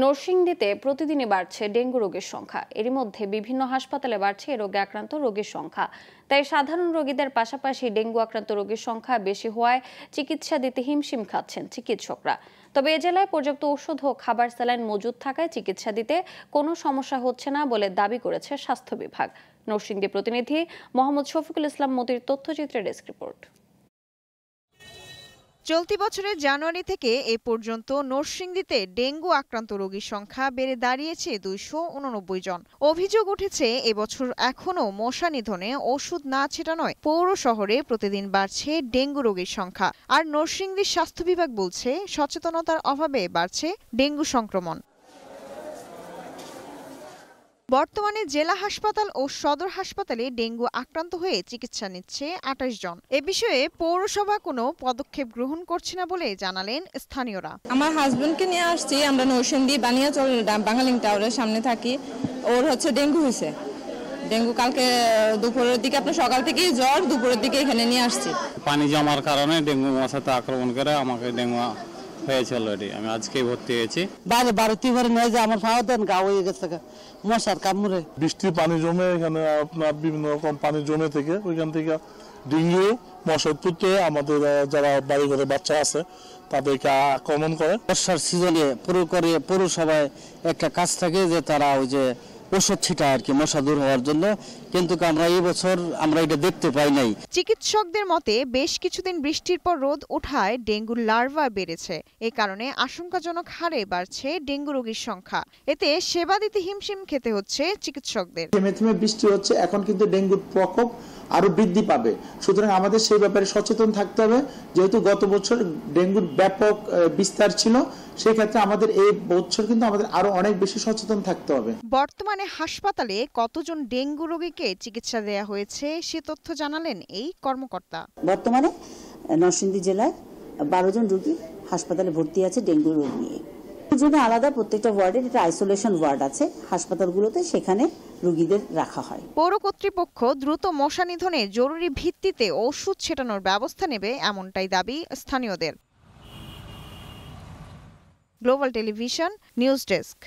নরসিংদীতে প্রতিদিনই বাড়ছে ডেঙ্গু রোগীর সংখ্যা। এরই মধ্যে বিভিন্ন হাসপাতালে বাড়ছে এ রোগে আক্রান্ত রোগীর সংখ্যা। তাই সাধারণ রোগীদের পাশাপাশি ডেঙ্গু আক্রান্ত রোগীর সংখ্যা বেশি হওয়ায় চিকিৎসা দিতে হিমশিম খাচ্ছেন চিকিৎসকরা। তবে এ জেলায় পর্যাপ্ত ওষুধ ও খাবার স্যালাইন মজুদ থাকায় চিকিৎসা দিতে কোনো সমস্যা হচ্ছে না বলে দাবি করেছে স্বাস্থ্য বিভাগ। নরসিংদী প্রতিনিধি মোহাম্মদ শফিকুল ইসলাম মতির তথ্যচিত্রে ডেস্ক রিপোর্ট। চলতি বছরের জানুয়ারি থেকে এ পর্যন্ত নরসিংদীতে ডেঙ্গু আক্রান্ত রোগীর সংখ্যা বেড়ে দাঁড়িয়েছে 289 জন। অভিযোগ উঠেছে এবছর এখনও মশা নিধনে ওষুধ না ছেটানোয় পৌর শহরে প্রতিদিন বাড়ছে ডেঙ্গু রোগীর সংখ্যা। আর নরসিংদীর স্বাস্থ্য বিভাগ বলছে সচেতনতার অভাবে বাড়ছে ডেঙ্গু সংক্রমণ। বর্তমানে জেলা হাসপাতাল ও সদর হাসপাতালে ডেঙ্গু আক্রান্ত হয়ে চিকিৎসা নিচ্ছে 28 জন। এ বিষয়ে পৌরসভা কোনো পদক্ষেপ গ্রহণ করছে না বলে জানালেন স্থানীয়রা। আমার হাজবেন্ডকে নিয়ে আসছি, আমরা নরসিংদী বানিয়াচল বাঙালিং টাওয়ারের সামনে থাকি। ওর ডেঙ্গু হয়েছে। ডেঙ্গু কালকে দুপুরের দিকে, আপনার সকাল থেকেই জ্বর, দুপুরের দিকে এখানে নিয়ে আসছি। পানি জমার কারণে ডেঙ্গু মশাতে আক্রমণ করে আমাকে ডেঙ্গু হয়েছে অলরেডি। আমি আজকেই ভর্তি হয়েছি। বাইরে 12-13 নিয়ে যে আমার পাওয়া দেন গা হয়ে গেছে মশার কামড়ে। বৃষ্টির পানি জমে এখানে আপনার বিভিন্ন রকম পানি জমে থেকে ওইখান থেকে ডেঙ্গু মশা উৎপত্তি হয়ে আমাদের যারা বাড়ি ঘরে বাচ্চা আছে তাদেরকে আক্রমণ করে। বর্ষার সিজনে পৌরসভায় একটা কাজ থাকে যে তারা ওই যে ওষুধ ছিটায় আর কি মশা দূর হওয়ার জন্য, কিন্তু আমরা এই বছর আমরা এটা দেখতে পাই নাই। চিকিৎসকদের মতে বেশ কিছুদিন বৃষ্টির পর রোদ ওঠায় ডেঙ্গুর লার্ভা বেড়েছে। এ কারণে আশঙ্কাজনক হারে বাড়ছে ডেঙ্গু রোগীর সংখ্যা। এতে সেবা দিতে হিমশিম খেতে হচ্ছে চিকিৎসকদের। থেমে থেমে বৃষ্টি হচ্ছে, এখন কিন্তু ডেঙ্গুর প্রকোপ আরো বৃদ্ধি পাবে। সুতরাং আমাদের সেই ব্যাপারে সচেতন থাকতে হবে। যেহেতু গত বছর ডেঙ্গুর ব্যাপক বিস্তার ছিল, সেই ক্ষেত্রে আমাদের এই বছর কিন্তু আমাদের আরো অনেক বেশি সচেতন থাকতে হবে। বর্তমানে হাসপাতালে কতজন ডেঙ্গু রোগীকে চিকিৎসা দেয়া হয়েছে সে তথ্য জানালেন এই কর্মকর্তা। বর্তমানে নরসিংদী জেলায় 12 জন রোগী হাসপাতালে ভর্তি আছে ডেঙ্গু রোগ নিয়ে। জন্য আলাদা প্রত্যেকটা ওয়ার্ডের একটা আইসোলেশন ওয়ার্ড আছে হাসপাতালগুলোতে, সেখানে রোগীদের রাখা হয়। পৌর কর্তৃপক্ষ দ্রুত মশা নিধনে জরুরি ভিত্তিতে ওষুধ ছেটানোর ব্যবস্থা নেবে, এমনটাই দাবি স্থানীয়দের। Global television news desk.